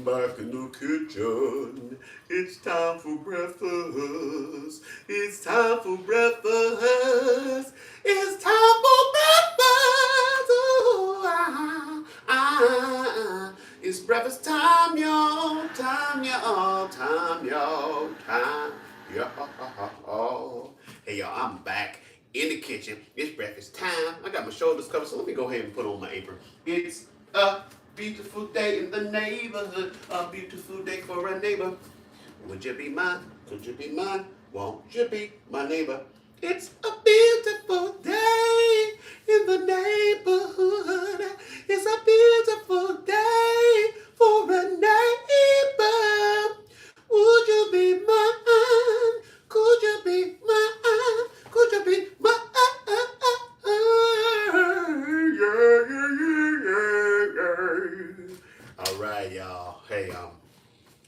I'm back in the kitchen. It's time for breakfast. It's time for breakfast. It's time for breakfast. Ooh, It's breakfast time, y'all. Time, y'all. Time, y'all. Time, y'all. Hey, y'all, I'm back in the kitchen. It's breakfast time. I got my shoulders covered, so let me go ahead and put on my apron. It's a beautiful day in the neighborhood. A beautiful day for a neighbor. Would you be mine? Could you be mine? Won't you be my neighbor? It's a beautiful day in the neighborhood. It's a beautiful day for a neighbor. Would you be mine? Could you be mine? Could you be mine? Yeah, yeah, yeah, yeah. All right, y'all. Hey,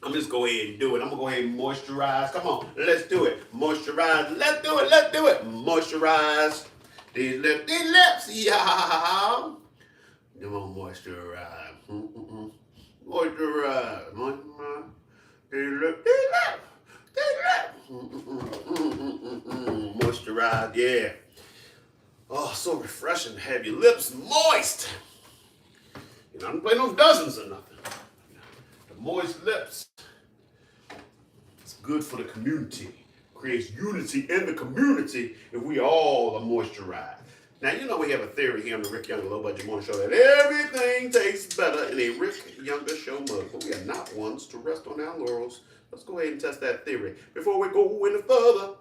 I'm just go ahead and do it. I'm gonna go ahead and moisturize. Come on, let's do it. Moisturize. Let's do it. Let's do it. Moisturize these lips, y'all. Come on, moisturize. Moisturize. Moisturize. These lips. Moisturize. Yeah. Oh, so refreshing to have your lips moist. You know, I don't play no dozens or nothing. The moist lips. It's good for the community. Creates unity in the community if we all are moisturized. Now, you know we have a theory here on the Rick Younger Low Budget Morning Show that everything tastes better in a Rick Younger Show mug, but we are not ones to rest on our laurels. Let's go ahead and test that theory before we go any further.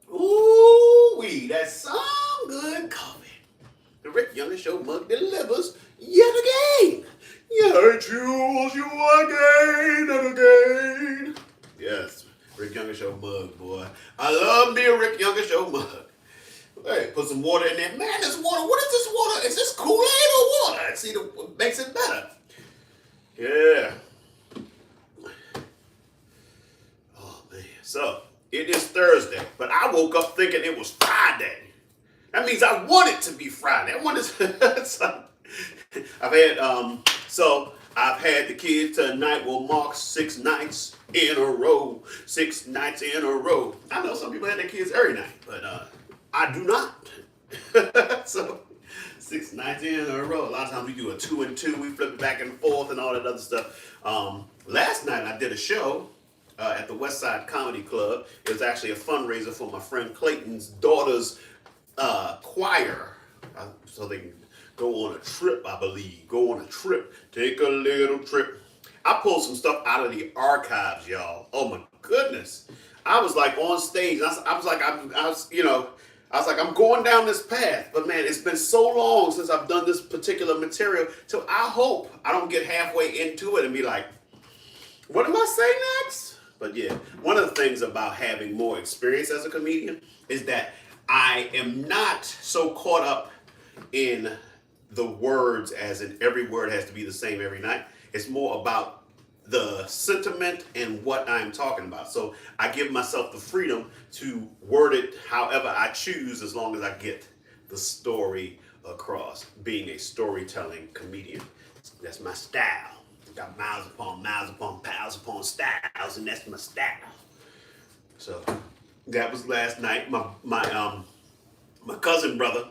Ooh-wee, that's some good coffee. The Rick Younger Show mug delivers yet again. Yet I choose you again and again. Yes, Rick Younger Show mug, boy. I love me a Rick Younger Show mug. Hey, put some water in there. Man, this water, what is this water? Is this Kool-Aid or water? See, what makes it better. Yeah. Oh, man. So, it is Thursday, but I woke up thinking it was Friday. That means I want it to be Friday. I want it. So, I've had the kids tonight will mark 6 nights in a row. 6 nights in a row. I know some people have their kids every night, but I do not. So 6 nights in a row. A lot of times we do a 2 and 2. We flip it back and forth and all that other stuff. Last night I did a show at the West Side Comedy Club. It was actually a fundraiser for my friend Clayton's daughter's choir, so they can go on a trip, I believe. Go on a trip. Take a little trip. I pulled some stuff out of the archives, y'all. Oh my goodness. I was like on stage. I was like, I'm going down this path. But man, it's been so long since I've done this particular material. So I hope I don't get halfway into it and be like, what am I saying next? But yeah, one of the things about having more experience as a comedian is that I am not so caught up in the words as in every word has to be the same every night. It's more about the sentiment and what I'm talking about. So I give myself the freedom to word it however I choose as long as I get the story across. Being a storytelling comedian. That's my style. Got miles upon pals upon styles, and that's my style. So that was last night. My cousin brother,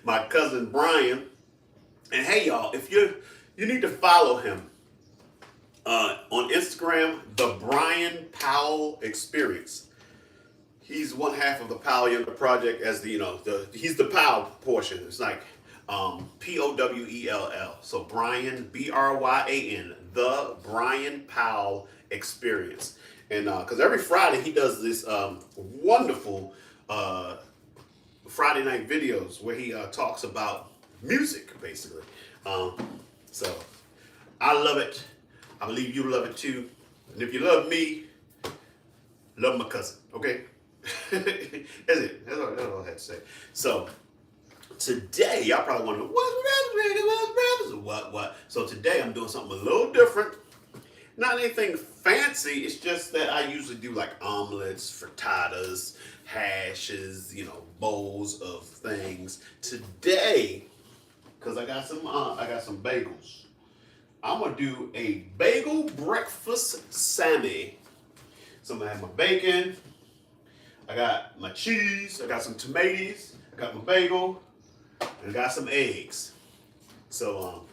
my cousin Brian, and hey y'all, if you need to follow him on Instagram, the Brian Powell Experience. He's one half of the Powell Younger Project as he's the Powell portion. It's like Powell. So Brian, Bryan, the Brian Powell Experience. And because every Friday he does this wonderful Friday night videos where he talks about music, basically. So I love it. I believe you love it too. And if you love me, love my cousin, okay? That's it. That's all I had to say. So today, y'all probably wondering, what's what? So today I'm doing something a little different. Not anything fancy. It's just that I usually do like omelets, frittatas, hashes, bowls of things. Today, because I got some bagels. I'm gonna do a bagel breakfast Sammy. So I'm gonna have my bacon. I got my cheese. I got some tomatoes. I got my bagel. And I got some eggs. So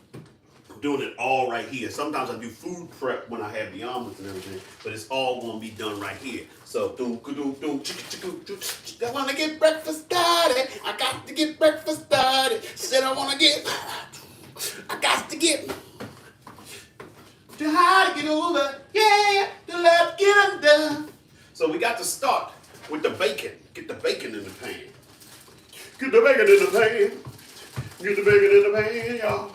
I'm doing it all right here. Sometimes I do food prep when I have the omelets and everything, but it's all gonna be done right here. So I wanna get breakfast started. I got to get breakfast started. Said I got to get too high to get over. Yeah, to let get under. So we got to start with the bacon. Get the bacon in the pan. Get the bacon in the pan. Get the bacon in the pan, y'all.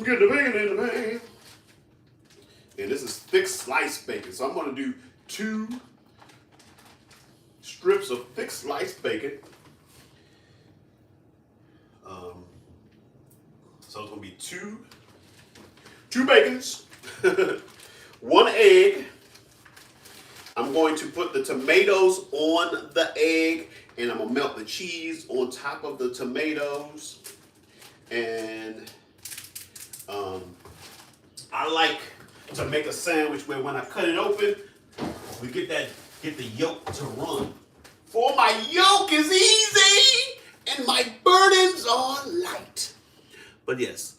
Get the bacon in the pan. And this is thick sliced bacon. So I'm going to do 2 strips of thick sliced bacon. So it's going to be two bacons, 1 egg. I'm going to put the tomatoes on the egg, and I'm going to melt the cheese on top of the tomatoes. And I like to make a sandwich where when I cut it open, we get the yolk to run. For my yolk is easy and my burdens are light. But yes,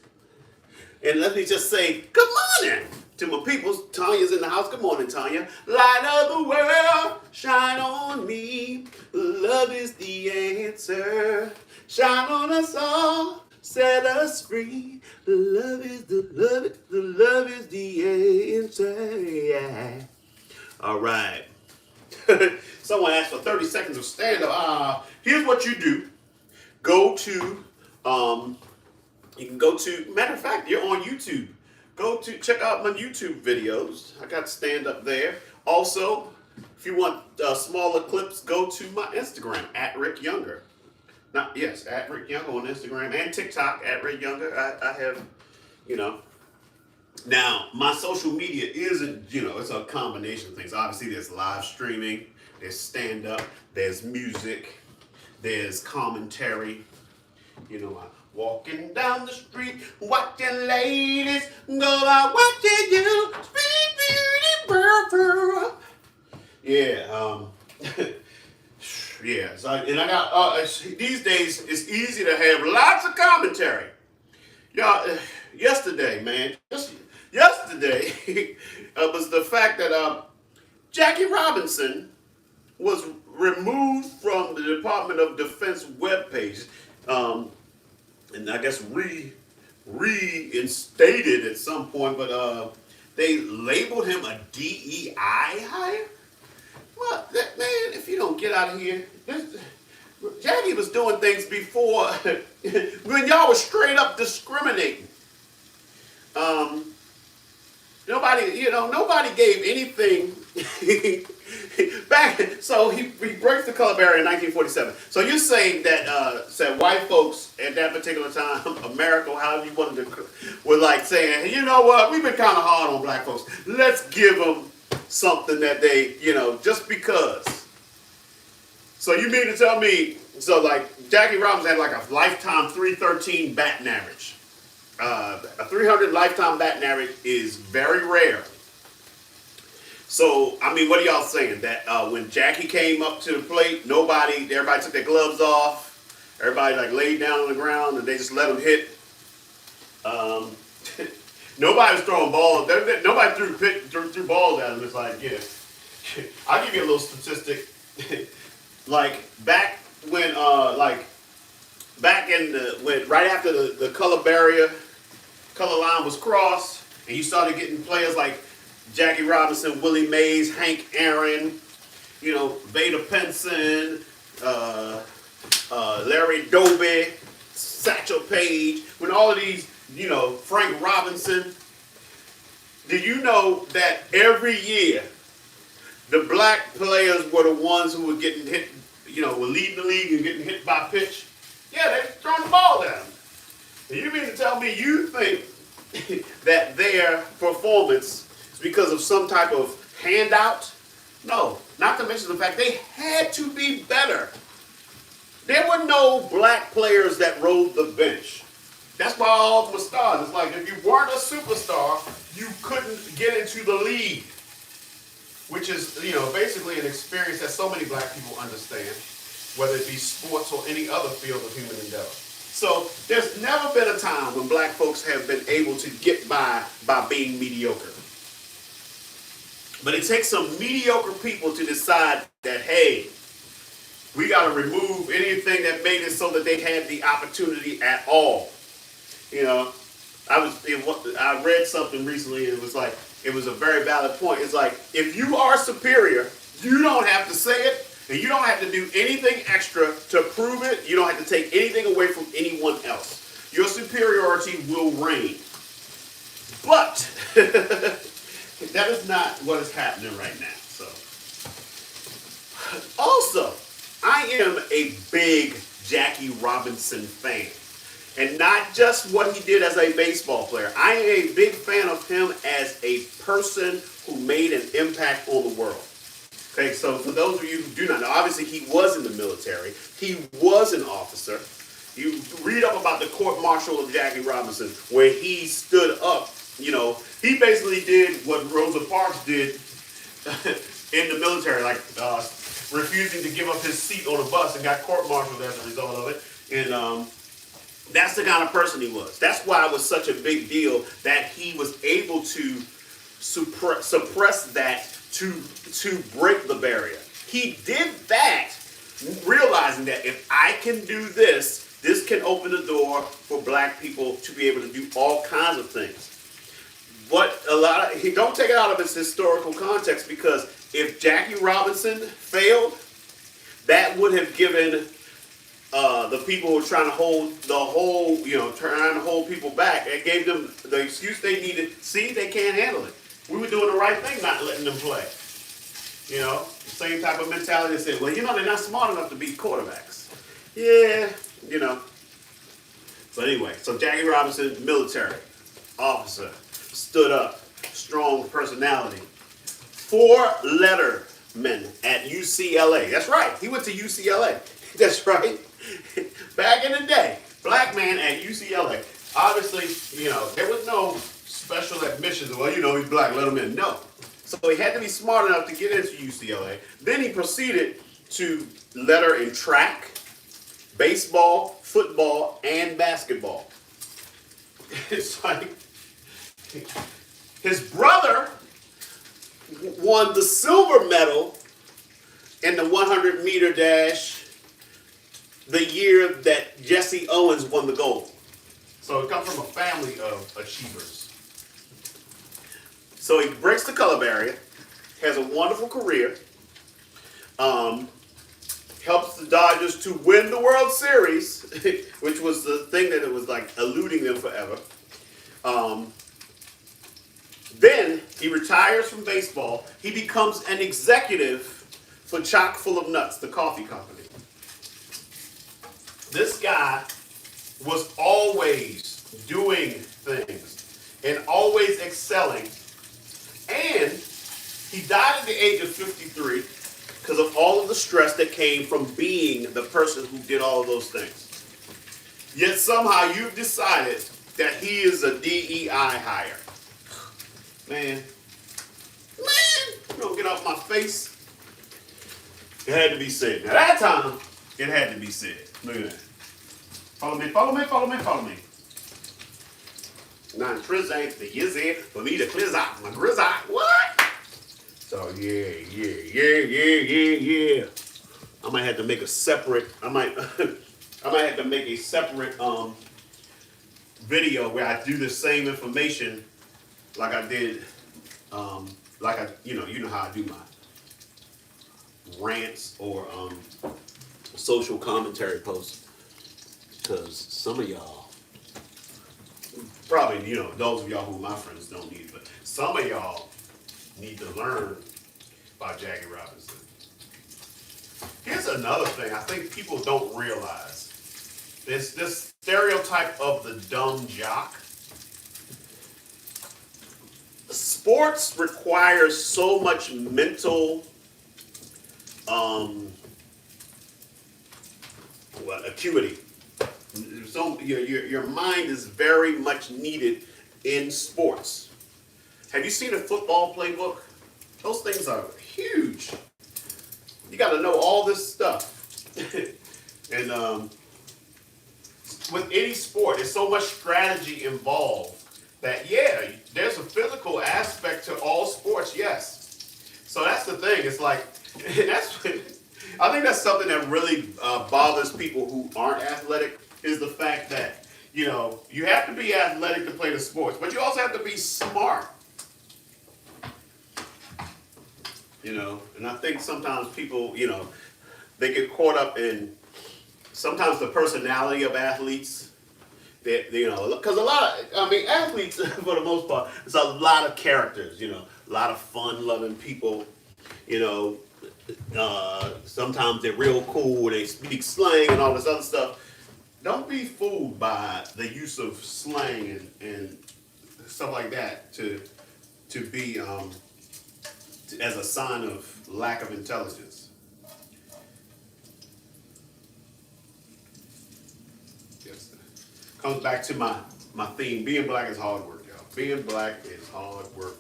and let me just say good morning to my people. Tanya's in the house. Good morning, Tanya. Light of the world, shine on me. Love is the answer. Shine on us all, set us free. Love is the answer. Yeah. All right. Someone asked for 30 seconds of stand-up. Here's what you do. Go to, you can go to, matter of fact, you're on YouTube. Go to, check out my YouTube videos. I got stand-up there. Also, if you want smaller clips, go to my Instagram, @RickYounger. Yes, @RickYounger on Instagram and TikTok, @RickYounger. I have, now my social media isn't, it's a combination of things. Obviously, there's live streaming, there's stand-up, there's music, there's commentary. I'm walking down the street, watching ladies go by, watching you, sweet beauty, purple. Yeah, yeah. So, and I got these days it's easy to have lots of commentary. Y'all, yesterday, man, just yesterday was the fact that Jackie Robinson was removed from the Department of Defense webpage, and I guess reinstated at some point, but they labeled him a DEI hire. Well, man, if you don't get out of here, Jackie was doing things before when y'all was straight up discriminating. Nobody gave anything back. So he breaks the color barrier in 1947. So you're saying that said white folks at that particular time, America, however you wanted to, were like saying, you know what, we've been kind of hard on black folks. Let's give them something that they, just because. So you mean to tell me, so like Jackie Robinson had like a lifetime 313 batting average. A 300 lifetime batting average is very rare. So, I mean, what are y'all saying? That when Jackie came up to the plate, everybody took their gloves off. Everybody like laid down on the ground and they just let him hit. Nobody was throwing balls. Nobody threw balls at him. It's like, yeah. I'll give you a little statistic. Like back when, right after the color line was crossed, and you started getting players like Jackie Robinson, Willie Mays, Hank Aaron, Vada Pinson, Larry Doby, Satchel Paige, when all of these, Frank Robinson. Do you know that every year the black players were the ones who were getting hit, were leading the league and getting hit by pitch? Yeah, they throwing the ball at them. And you mean to tell me you think that their performance is because of some type of handout? No, not to mention the fact they had to be better. There were no black players that rode the bench. That's why all of them were stars. It's like if you weren't a superstar, you couldn't get into the league, which is, basically an experience that so many black people understand, whether it be sports or any other field of human endeavor. So there's never been a time when black folks have been able to get by being mediocre. But it takes some mediocre people to decide that, hey, we got to remove anything that made it so that they had the opportunity at all. I read something recently, and it was a very valid point. It's like, if you are superior, you don't have to say it, and you don't have to do anything extra to prove it. You don't have to take anything away from anyone else. Your superiority will reign. But that is not what is happening right now. So, also, I am a big Jackie Robinson fan. And not just what he did as a baseball player. I am a big fan of him as a person who made an impact on the world. Okay, so for those of you who do not know, obviously he was in the military. He was an officer. You read up about the court-martial of Jackie Robinson, where he stood up. He basically did what Rosa Parks did in the military, like refusing to give up his seat on a bus and got court-martialed as a result of it. And that's the kind of person he was. That's why it was such a big deal that he was able to suppress that to break the barrier. He did that realizing that if I can do this, this can open the door for black people to be able to do all kinds of things. But he don't take it out of its historical context, because if Jackie Robinson failed, that would have given the people who were trying to hold people back. It gave them the excuse they needed. See, they can't handle it. We were doing the right thing not letting them play. Same type of mentality that said, well, they're not smart enough to be quarterbacks. Yeah, So anyway, Jackie Robinson, military officer, stood up, strong personality. 4-letterman at UCLA. That's right. He went to UCLA. That's right. Back in the day, black man at UCLA. Obviously, there was no special admissions. Well, he's black, let him in. No. So he had to be smart enough to get into UCLA. Then he proceeded to letter in track, baseball, football, and basketball. It's like his brother won the silver medal in the 100-meter dash the year that Jesse Owens won the gold. So it comes from a family of achievers. So he breaks the color barrier, has a wonderful career, helps the Dodgers to win the World Series, which was the thing that it was like eluding them forever. Then he retires from baseball. He becomes an executive for Chock full of Nuts, the coffee company. This guy was always doing things and always excelling. And he died at the age of 53 because of all of the stress that came from being the person who did all of those things. Yet somehow you've decided that he is a DEI hire. Man, don't get off my face. It had to be said. Now that time, it had to be said. Look at that. Follow me, follow me, follow me, follow me. Now, Triz ain't the yizzy for me to cleanse out my grizz eye. What? So, yeah. I might have to make a separate, I might have to make a separate video where I do the same information like I did, you know how I do my rants or social commentary posts. Because some of y'all, probably, those of y'all who are my friends don't need it, but some of y'all need to learn about Jackie Robinson. Here's another thing I think people don't realize. There's this stereotype of the dumb jock. Sports requires so much mental acuity. So your mind is very much needed in sports. Have you seen a football playbook? Those things are huge. You got to know all this stuff. And with any sport, there's so much strategy involved that, yeah, there's a physical aspect to all sports, yes. So that's the thing. It's like, I think that's something that really bothers people who aren't athletic, is the fact that, you have to be athletic to play the sports, but you also have to be smart. And I think sometimes people, they get caught up in sometimes the personality of athletes. Because athletes, for the most part, it's a lot of characters, a lot of fun-loving people, sometimes they're real cool, they speak slang and all this other stuff. Don't be fooled by the use of slang and stuff like that to be as a sign of lack of intelligence. Yes. Comes back to my theme. Being black is hard work, y'all. Being black is hard work.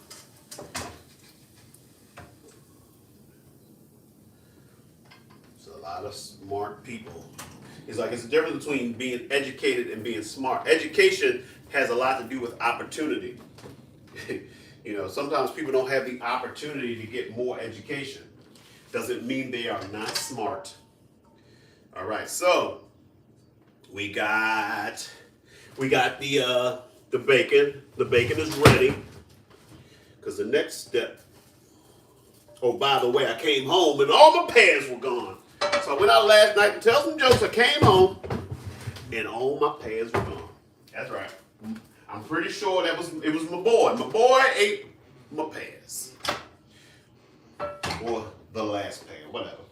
It's a lot of smart people. It's a difference between being educated and being smart. Education has a lot to do with opportunity. Sometimes people don't have the opportunity to get more education. Doesn't mean they are not smart. All right, so we got the bacon. The bacon is ready. Because the next step. Oh, by the way, I came home and all my pants were gone. So I went out last night to tell some jokes. I came home and all my pants were gone. That's right. I'm pretty sure it was my boy. My boy ate my pants. Or the last pair, whatever.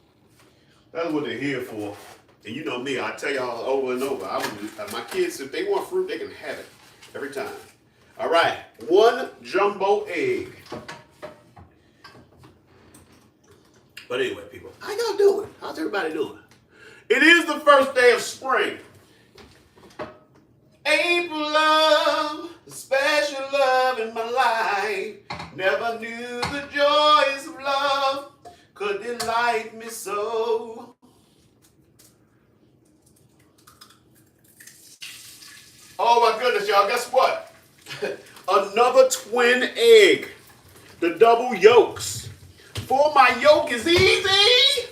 That's what they're here for. And you know me, I tell y'all over and over. My kids, if they want fruit, they can have it every time. All right, 1 jumbo egg. But anyway, people, how y'all doing? How's everybody doing? It is the first day of spring. April love, the special love in my life. Never knew the joys of love could delight me so. Oh my goodness, y'all, guess what? Another twin egg. The double yolks. For my yoke is easy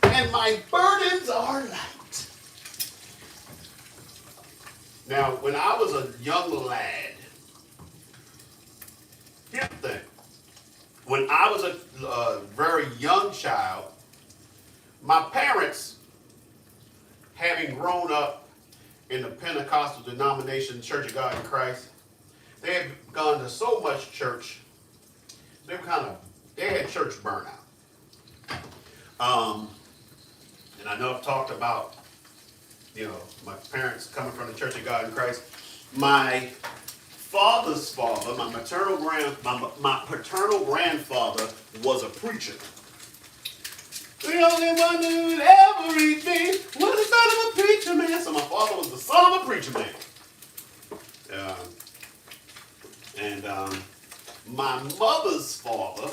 and my burdens are light. Now, when I was a young lad, here's the thing. When I was a very young child, my parents, having grown up in the Pentecostal denomination, Church of God in Christ, they had gone to so much church, they had church burnout. And I know I've talked about, my parents coming from the Church of God in Christ. My father's father, my paternal grandfather was a preacher. The only one who would ever reach me was the son of a preacher man. So my father was the son of a preacher man. My mother's father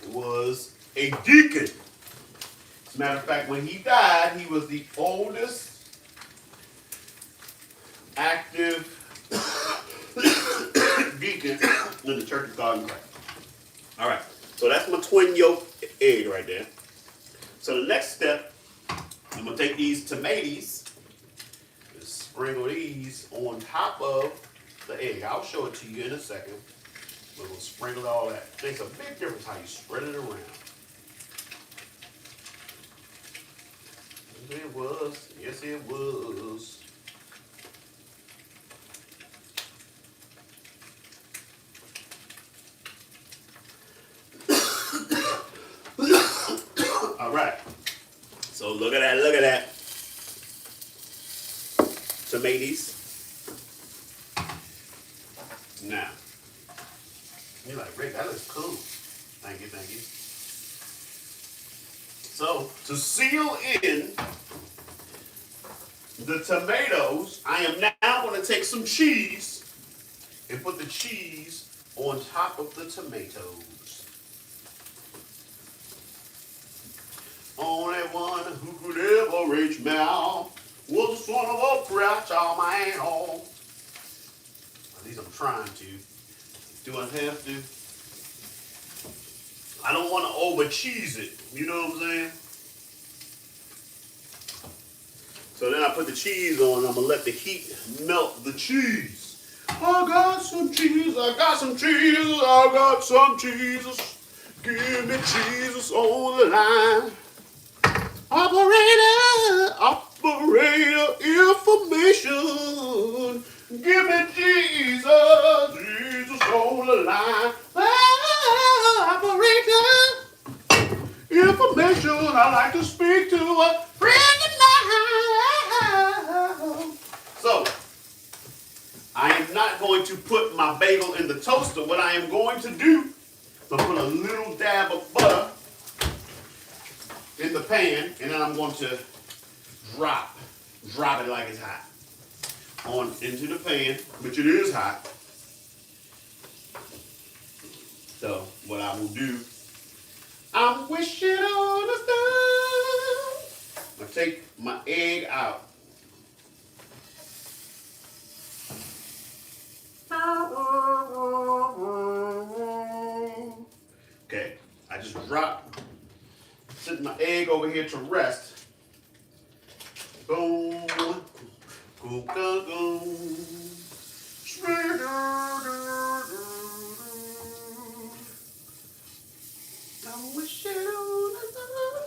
was a deacon. As a matter of fact, when he died, he was the oldest active deacon in the Church of God in Christ. All right, so that's my twin yolk egg right there. So the next step, I'm gonna take these tomatoes and sprinkle these on top of the egg. I'll show it to you in a second. We're gonna sprinkle all that. Makes a big difference how you spread it around. It was. Yes, it was. All right. So look at that. Look at that. Tomatoes. Now, you're like, Rick, that looks cool. Thank you, thank you. So, to seal in the tomatoes, I am now going to take some cheese and put the cheese on top of the tomatoes. Only one who could ever reach me out was the son of a preacher man. At least I'm trying to. Do I have to? I don't want to over cheese it. You know what I'm saying? So then I put the cheese on. I'm going to let the heat melt the cheese. I got some cheese. I got some cheese. I got some Jesus. Give me Jesus on the line. Operator information. Give me Jesus. Jesus on the line. Operator information. I like to speak to a friend of mine. So, I am not going to put my bagel in the toaster. What I am going to do, I'm going to put a little dab of butter in the pan, and then I'm going to drop it like it's hot on into the pan, which it is hot. So, what I will do, I'm wishing on a star. I'm going to take my egg out. Okay, I just set my egg over here to rest. Boom, boom, boom, boom.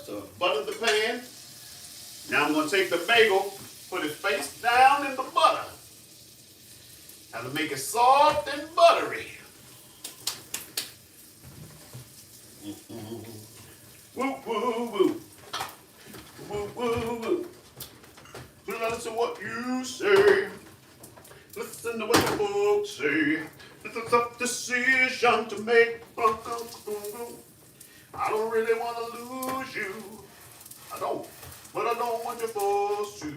So butter the pan. Now I'm going to take the bagel, put it face down in the butter. How to make it soft and buttery. Woo, woo, woo. Woo, woo, woo. Listen to what you say. Listen to what the folks say. It's a tough decision to make. I don't really want to lose you. I don't. But I don't want you forced to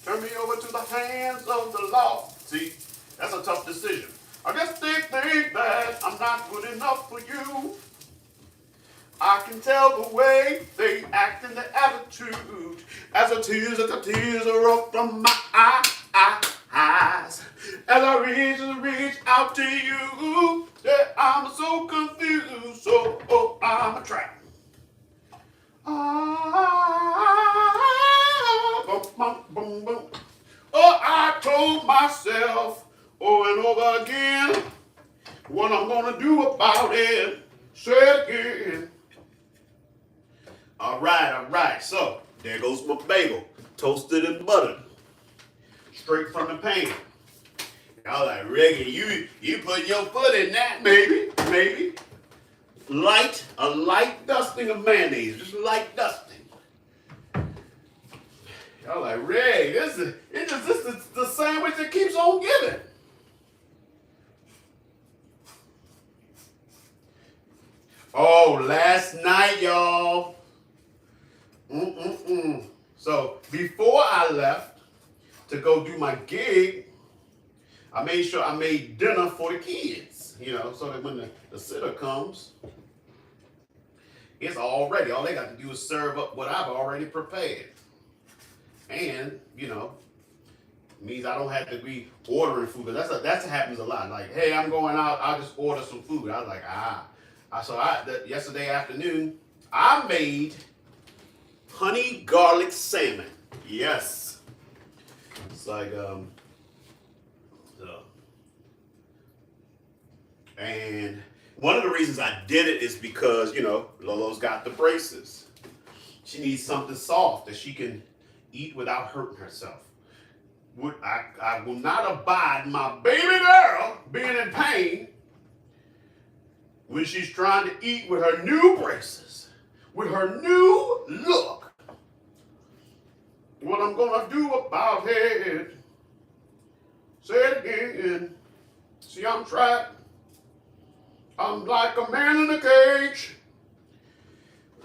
turn me over to the hands of the law. See, that's a tough decision. I guess they think that I'm not good enough for you. I can tell the way they act and the attitude as the tears are up from my eyes. As I reach out to you, that I'm so confused, so I'm a trap. Boom, boom. Oh, I told myself over and over again what I'm gonna do about it. Say it again. All right. So there goes my bagel, toasted and buttered, straight from the pan. Y'all like, Reggie, you put your foot in that, maybe. A light dusting of mayonnaise, just light dusting. Y'all like, Reggie, this is the sandwich that keeps on giving. Oh, last night, y'all. So before I left to go do my gig, I made sure I made dinner for the kids, so that when the sitter comes, it's all ready. All they got to do is serve up what I've already prepared. And, means I don't have to be ordering food. Because that happens a lot. Like, hey, I'm going out, I'll just order some food. I was like, yesterday afternoon, I made honey garlic salmon. Yes. It's like, and one of the reasons I did it is because, Lolo's got the braces. She needs something soft that she can eat without hurting herself. I will not abide my baby girl being in pain when she's trying to eat with her new braces, with her new look. What I'm going to do about it, say it again. See, I'm trapped. I'm like a man in a cage.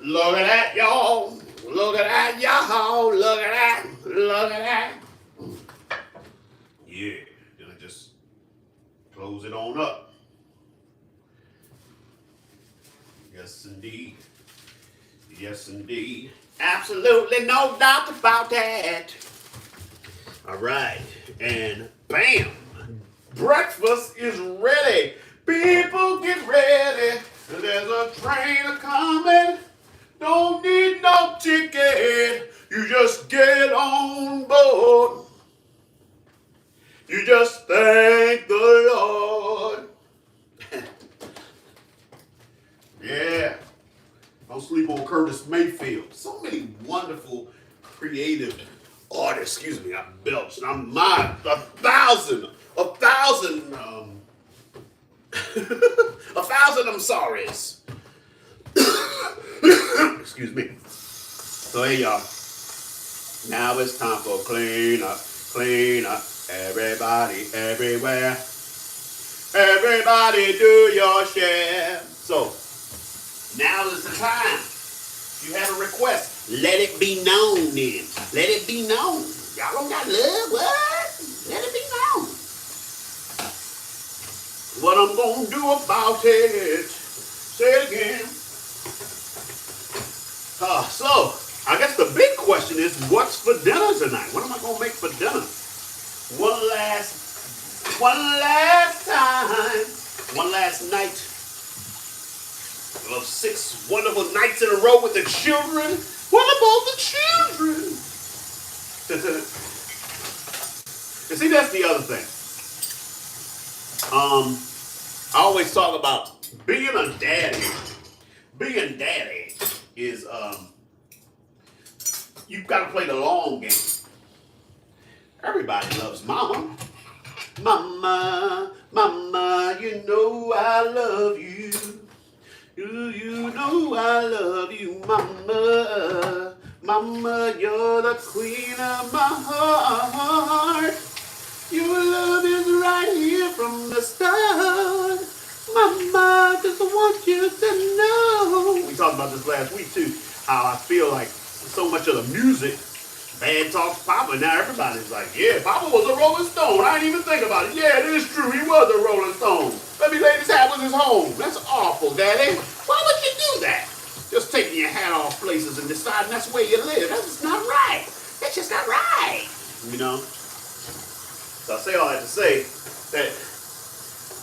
Look at that, y'all. Look at that, y'all. Look at that. close it on up. Yes, indeed. Yes, indeed. Absolutely no doubt about that. All right. And bam. Breakfast is ready. People get ready. There's a train a-coming. Don't need no ticket. You just get on board. You just thank the Lord. Yeah. Don't sleep on Curtis Mayfield. So many wonderful, creative artists. Excuse me, I belched. I'm mine. A thousand, a thousand I'm sorry's. Excuse me. So hey y'all. Now it's time for clean up, clean up. Everybody, everywhere. Everybody do your share. So now is the time. If you have a request, let it be known then. Let it be known. Y'all don't got love, what? Let it be known. What I'm gonna do about it. Say it again. So, I guess the big question is, what's for dinner tonight? What am I gonna make for dinner? One last time, one last night of 6 wonderful nights in a row with the children. What about the children? You see, that's the other thing. I always talk about being a daddy. Being daddy is, you've got to play the long game. Everybody loves mama. Mama, mama, you know I love you. You know I love you, mama. Mama, you're the queen of my heart. Your love is right here from the start. Mama, just want you to know. We talked about this last week too, how I feel like so much of the music, Bad talks Papa. Now everybody's like, yeah, Papa was a Rolling Stone. I didn't even think about it. Yeah, it is true. He was a Rolling Stone. Let me lay this hat was his home. That's awful, Daddy. Why would you do that? Just taking your hat off places and deciding that's where you live. That's just not right. That's just not right. You know? So I say all that to say that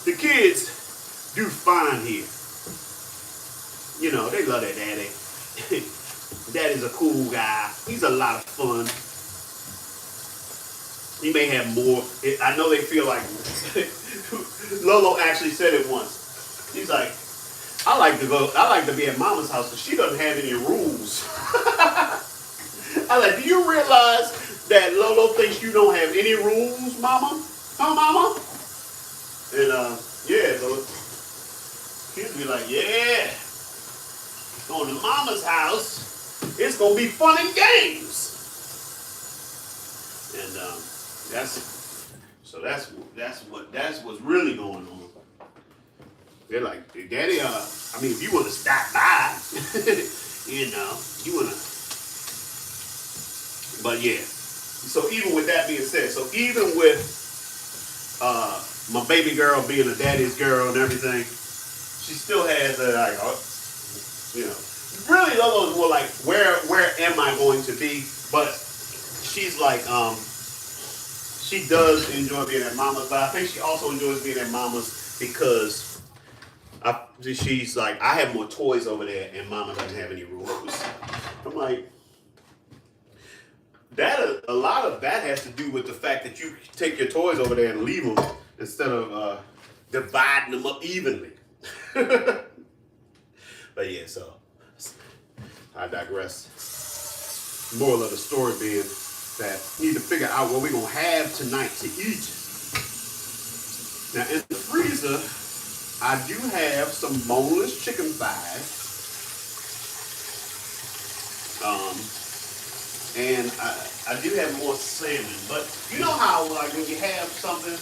the kids do fine here. You know, they love their daddy. Daddy's a cool guy. He's a lot of fun. He may have more. I know they feel like Lolo actually said it once. He's like, I like to be at Mama's house because she doesn't have any rules. I like, do you realize that Lolo thinks you don't have any rules, Mama? Huh, Mama? And yeah, so kids be like, yeah, going to Mama's house. It's gonna be fun and games, and that's what's really going on. They're like, Daddy, I mean, if you want to stop by, you know, you wanna. But yeah, so even with that being said, so even with my baby girl being a daddy's girl and everything, she still has a like, you know. Really, Lolo's more like, where am I going to be? But she's like, she does enjoy being at Mama's, but I think she also enjoys being at Mama's because she's like, I have more toys over there, and Mama doesn't have any rules. I'm like, that a lot of that has to do with the fact that you take your toys over there and leave them instead of dividing them up evenly. But yeah, so. I digress. Moral of the story being that we need to figure out what we're going to have tonight to eat. Now, in the freezer, I do have some boneless chicken thighs. And I do have more salmon. But you know how, like, when you have something,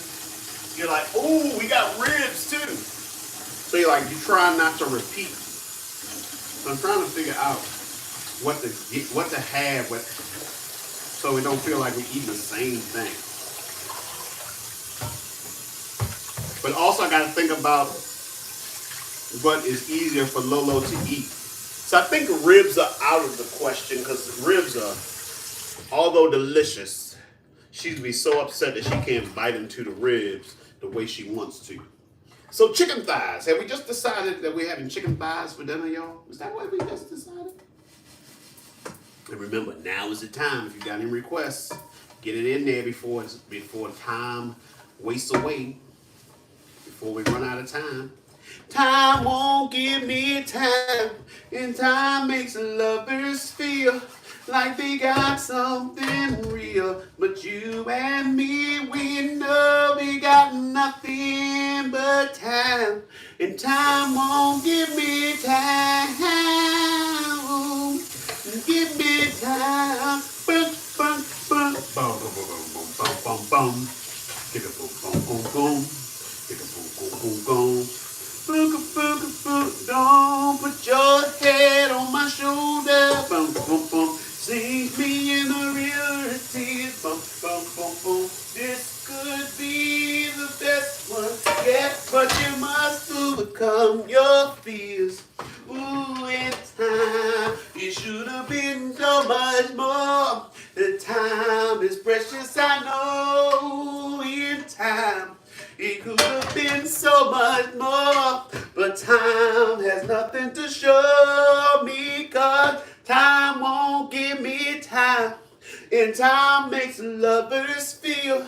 you're like, oh, we got ribs too. So you're like, you try not to repeat. So I'm trying to figure out what to have with, so we don't feel like we're eating the same thing. But also I got to think about what is easier for Lolo to eat. So I think ribs are out of the question because ribs are, although delicious, she'd be so upset that she can't bite into the ribs the way she wants to. So chicken thighs. Have we just decided that we're having chicken thighs for dinner, y'all? Is that what we just decided? And remember, now is the time. If you got any requests, get it in there before time wastes away. Before we run out of time. Time won't give me time, and time makes lovers feel like they got something real. But you and me, we know we got nothing but time, and time won't give me time. Give me time. Bum, bum, bum, bum, bum, bum, bum, bum, bum. Give it boom, boom, boom, boom. Give it boom, boom, boom, boom. Booga, booga, booga. Don't put your head on my shoulder. Bum, bum, bum. Sink me in the river of tears. Bum, bum, bum, bum. This could be the best one yet, but you must overcome your fears. Ooh, in time, it should have been so much more. The time is precious, I know. In time, it could have been so much more. But time has nothing to show me, 'cause time won't give me time. And time makes lovers feel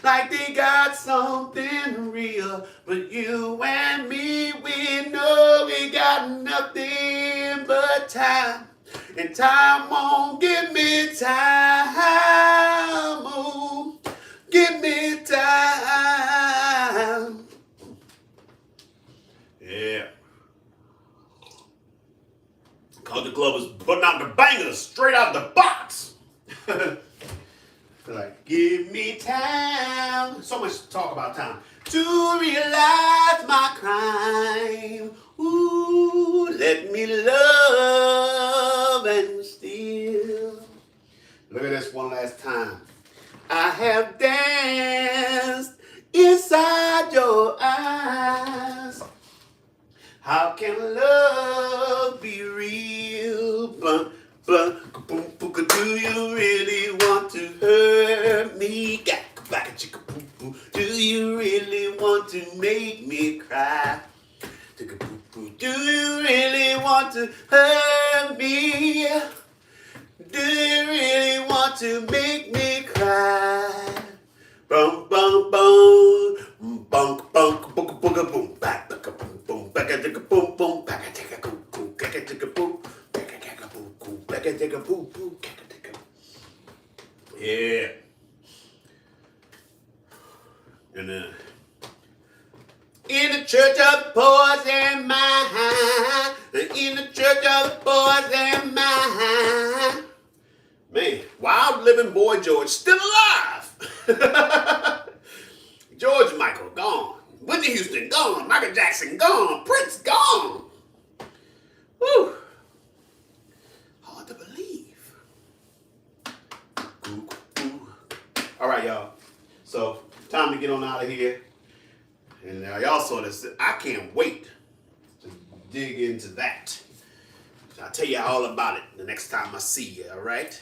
like they got something real. But you and me, we know we got nothing but time. And time won't give me time. Oh, give me time. Yeah. Culture Club is putting out the bangers straight out the box. Like, give me time. So much talk about time. To realize my crime. Ooh, let me love and steal. Look at this one last time. I have danced inside your eyes. How can love be real? But do you really want to hurt me? Do you really want to make me cry? Do you really want to hurt me? Do you really want to make me cry? Bum bum bum, bunk bunk book book boom, back boom boom, back a boom boom, back a take a boom boom, back a take a boom, back a take a boom boom, back a take a boom boom, back a take a. Yeah. And in the church of the boys and mine, in the church of the boys and mine. Man, wild living boy George still alive. George Michael gone. Whitney Houston gone. Michael Jackson gone. Prince gone. Woo. Hard to believe. All right, y'all. So, time to get on out of here. And y'all saw this. I can't wait to dig into that. I'll tell you all about it the next time I see you, all right?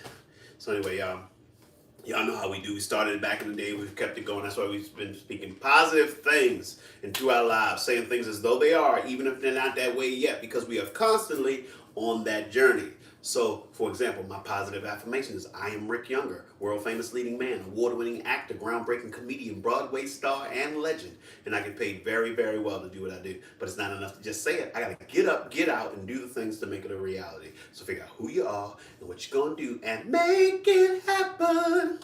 So anyway, y'all know how we do. We started it back in the day. We've kept it going. That's why we've been speaking positive things into our lives, saying things as though they are, even if they're not that way yet, because we are constantly on that journey. So, for example, my positive affirmation is, I am Rick Younger, world famous leading man, award-winning actor, groundbreaking comedian, Broadway star, and legend. And I get paid very, very well to do what I do. But it's not enough to just say it. I got to get up, get out, and do the things to make it a reality. So figure out who you are and what you're going to do and make it happen.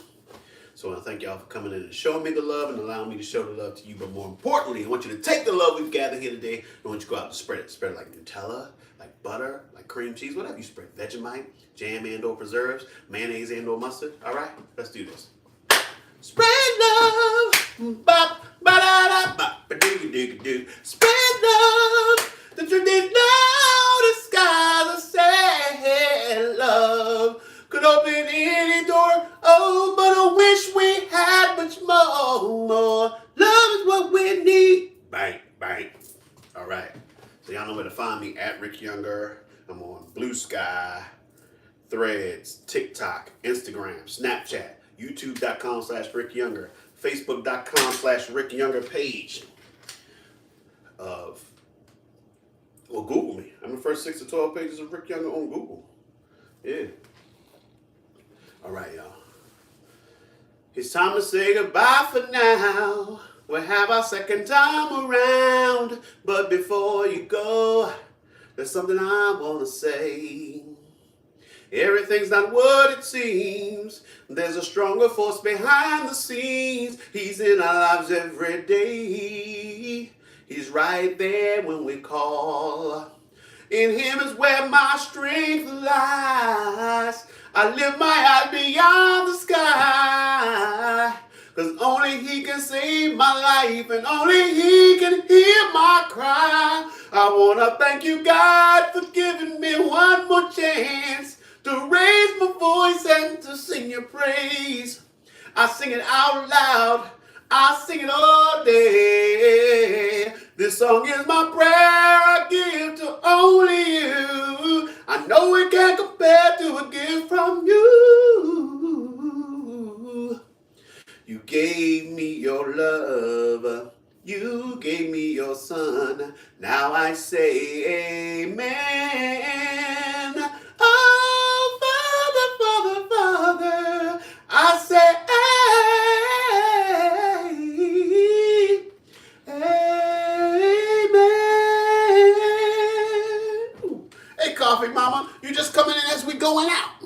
So I want to thank y'all for coming in and showing me the love and allowing me to show the love to you. But more importantly, I want you to take the love we've gathered here today. I want you to go out and spread it. Spread it like Nutella, like butter, like cream cheese, whatever you spread. Vegemite, jam and or preserves, mayonnaise and or mustard. All right, let's do this. Spread love. Bop, ba-da-da, bop, ba-doo-doo-doo. Spread love. The truth is now the skies are sad. Love could open any door. Oh, but I wish we had much more. Love is what what we need. Bang, bang. All right. So y'all know where to find me at Rick Younger. I'm on Blue Sky, Threads, TikTok, Instagram, Snapchat, YouTube.com/Rick Younger, Facebook.com/Rick Younger page. Well, Google me. I'm the first 6 to 12 pages of Rick Younger on Google. Yeah. All right, y'all. It's time to say goodbye for now. We'll have our second time around. But before you go, there's something I want to say. Everything's not what it seems. There's a stronger force behind the scenes. He's in our lives every day. He's right there when we call. In him is where my strength lies. I lift my eyes beyond the sky. 'Cause only he can save my life and only he can hear my cry. I want to thank you, God, for giving me one more chance to raise my voice and to sing your praise. I sing it out loud. I sing it all day. This song is my prayer I give to only you. I know it can't compare to a gift from you. You gave me your love. You gave me your son. Now I say amen. Oh, Father, Father, Father, I say amen. Hey, Coffee Mama, you just coming in as we going out.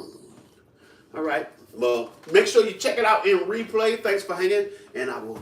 All right. Well, make sure you check it out in replay. Thanks for hanging, and I will